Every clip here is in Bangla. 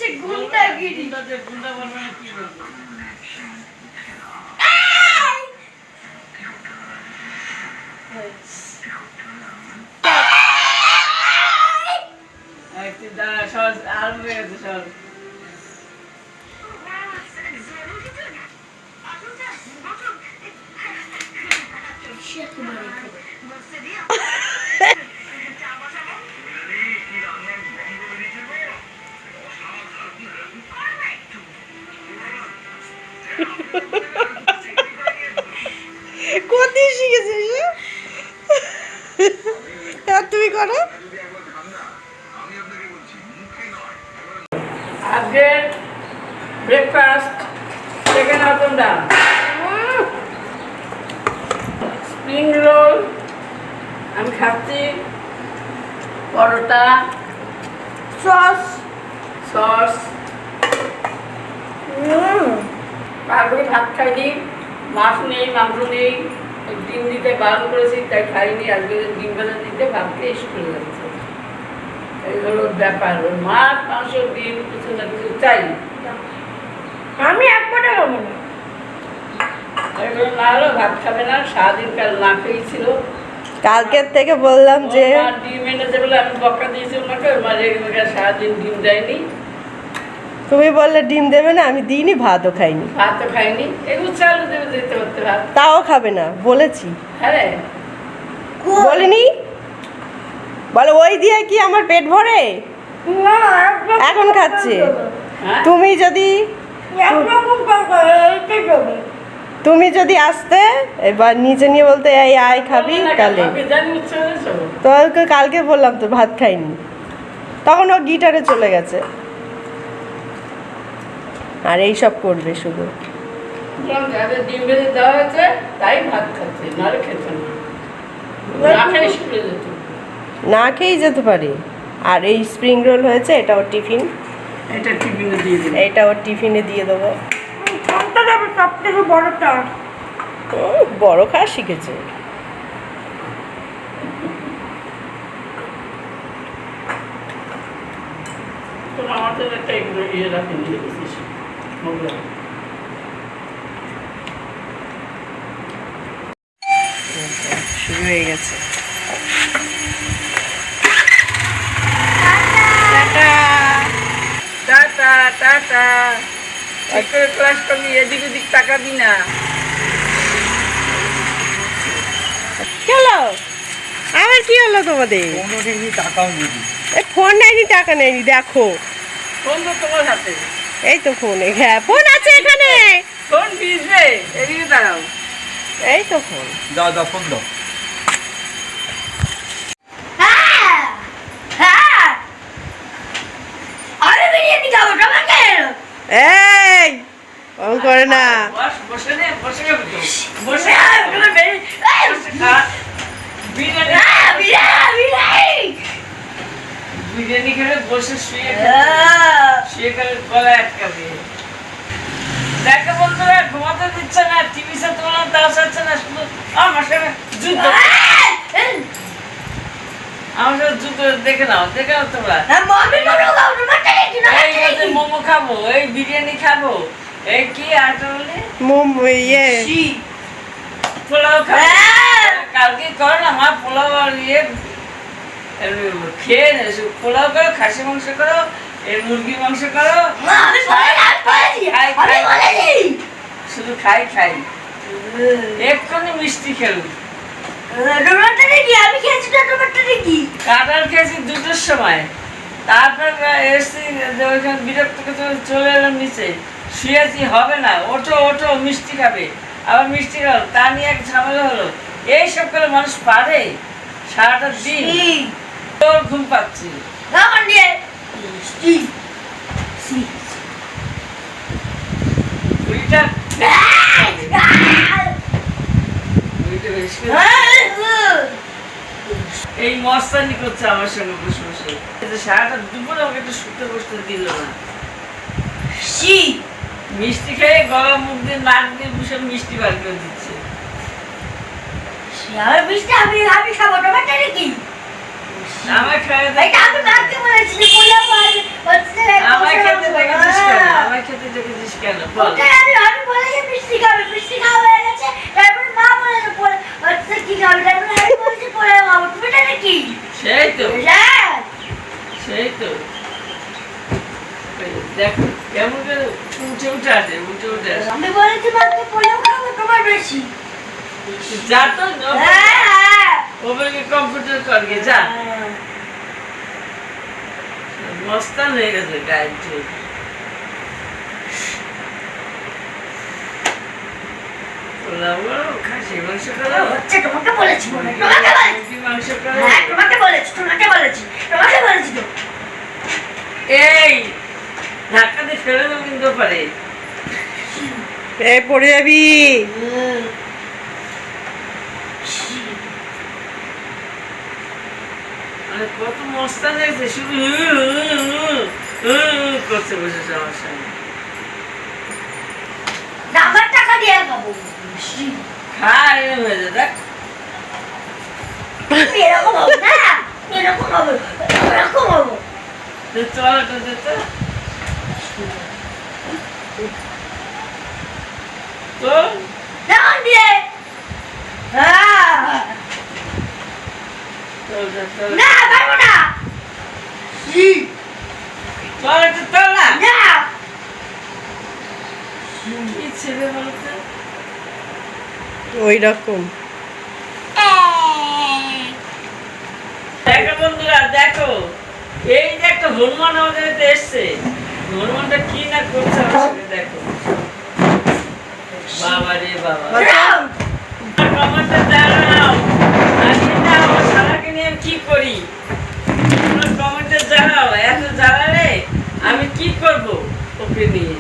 সে গুন্ডাগিরি গুন্ডা বানানো কি বলবো একটু দাঁড়া সস আর হয়ে গেছে সস কোথায় শিখেছিস আর তুমি করো আজকে ব্রেকফাস্ট চিকেন আতন্ডা স্প্রিং রোল আমি খাচ্ছি পরোটা সস সস তারপরে ভাত খাইনি মাছ নেই মাংস নেই ডিম দিতে বারণ করেছি তাই খাইনি আজকে ডিম ভাজা দিতে ভাত খেয়ে স্কুলে যাচ্ছে এই হলো ব্যাপার মাছ মাংস ডিম কিছু না কিছু চাই আমি এক ফোঁটা খাবো না এগুলো না হলেও ভাত খাবে না সারাদিন কাল না খেয়েছিল কালকের থেকে বললাম যে ওর মা ডিম এনেছে বলে আমি বকা দিয়েছি ওনাকে ওর মা রেগে মেগে সারাদিন ডিম দেয়নি তুমি বললে ডিম দেবে না আমি দিইনি ভাতও খাইনি ভাতও খাইনি এগুলো চালু দেবে দিতে পারতে ভাত তাও খাবে না বলেছি হ্যাঁ রে বলিনি বলে ওই দিয়ে কি আমার পেট ভরে না এখন খাচ্ছে হ্যাঁ তুমি যদি একরকম তুমি যদি আসতে এবার নিচে নিয়ে বলতে এই আয় খাবি তাহলে জানি উৎসাহ তো ওকে কালকে বললাম তো ভাত খাইনি তখন ও গিটারে চলে গেছে আর এই সব করবে শুধু যাদের ডিম ভেজে দেওয়া হয়েছে তাই ভাত খাচ্ছে নাহলে খেতে না না খেলে স্কুলে যেত না খেয়েই যেতে পারে আর এই স্প্রিং রোল হয়েছে এটা ওর টিফিন এটা টিফিনে দিয়ে দিন এটা ওর টিফিনে দিয়ে দেবো কোনটা যাবে সব থেকে বড়টা ও, বড় খাওয়া শিখেছে তোমার আমাদের একটা এগুলো ইয়ে রাখে নিয়ে গেছিস মোগলাই শুরু হয়ে গেছে টাটা টাটা ঠিক করে ক্লাস করবি এদিক ওদিক তাকাবি না কি হলো আবার কি হলো তোমাদের ফোন নেয়নি টাকা নেয়নি দেখো ফোন তো তোমার হাতে এই তো ফোনে হ্যাঁ ফোন আছে এখানে ফোন ভিজবে এদিকে দাঁড়াও এই তো ফোন দাও দাও ফোন দাও হ্যাঁ হ্যাঁ আরে বিরিয়ানি খাবো তোমাকে এই ও করে না বস বসে নে বসে খাবি তো বসে তোমার বসে খা বিরিয়ানি বিরিয়ানি খেলে বসে শুয়ে শুয়ে খেলে গলা আটকাবে দেখো বন্ধুরা ঘুমাতে দিচ্ছে না টিভি সে তোমার দাও যাচ্ছে না শুধু আমার সাথে যুদ্ধ আমার সাথে যুদ্ধ দেখে নাও তোমরা এই বলছে মোমো খাবো এই বিরিয়ানি খাবো এই কি আর বলে ইয়ে পোলাও খাবো কালকে করো না মা পোলাও আর ইয়ে খেয়ে নে পোলাও করো খাসি মাংস করো এর মুরগি মাংস করো শুধু খাই এক্ষুনি মিষ্টি খেলুন কাঁঠাল খেয়েছি 2টোর সময় তারপর এসছি ওইখানে বিরক্ত চলে এলাম নিচে শুয়েছি হবে না ওঠো মিষ্টি খাবে আবার মিষ্টি খাবো তা নিয়ে এক ঝামেলা হলো এইসব করে মানুষ পারে সারাটা দিন তোর ঘুম পাচ্ছি এই মস্তানি করছে আমার সঙ্গে বসে বসে সারাটা দুপুরে আমাকে একটু শুতে বসতে দিল না মিষ্টি খেয়ে গলা মুখ দিয়ে নাক দিয়ে বসে মিষ্টি বার করে দিচ্ছে আমায় খেতে দেখো কেমন করে উঠে উঠে আসে উঠে উঠে আসে আমি বলেছি মাত্র পোলাও খাবো তোমার বেশি যা তো হ্যাঁ ওভাবে কম্পিউটার করগে যা মস্তান হয়ে গেছে গায়ের চোখ পোলাও খাসি মাংস করো হচ্ছে তোমাকে বলেছি মনে হয়। তোমাকে বলেছি মুরগি মাংস করো হ্যাঁ তোমাকে বলেছি তোমাকে বলেছি তো এই ধাক্কাতে ফেলে দেবো কিন্তু পারে এ পড়ে যাবি। মানে কত মস্তান হয়েছে শুধু করছে বসেছে আমার সঙ্গে না, আমার টাকা দিয়ে খাবো খায় এরম হয়েছে দেখ আমি এরকম হবো না এরকম হবো এরকম হবো চল এটা যেতে তো যেমন দিয়ে হ্যাঁ চল যা, চল না পারবো না চল এটা চল না না কি ছেলে বলতে ওই রকম দেখো বন্ধুরা দেখো এই যে একটা হনুমান আমাদের এতে এসছে হনুমানটা কি না করছে আমার সঙ্গে দেখো বাবা রে বাবা কমাতে জানাও আমি না আমার শালাকে নিয়ে আমি কি করি তোমরা কমেন্টে জানাও এত জানালে আমি কি করব ওকে নিয়ে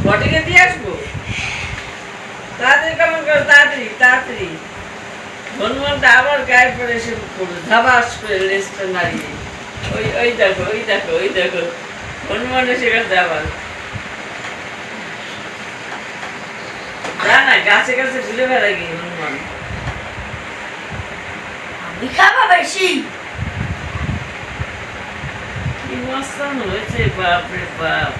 বডিকে দিয়ে আসবো তাড়াতাড়ি কমেন্ট করো তাড়াতাড়ি তাড়াতাড়ি হনুমানটা আবার গায়ে পড়ে এসে পড়লো ধাবাস করে লেজটা নাড়িয়ে ওই ওই দেখো ওই দেখো ওই দেখো হনুমান এসে গেছে আবার না গাছে গাছে ঘুরে বেড়ায় গিয়ে হনুমান আমি খাবো বেশি কি মস্তান হয়েছে বাপ রে বাপ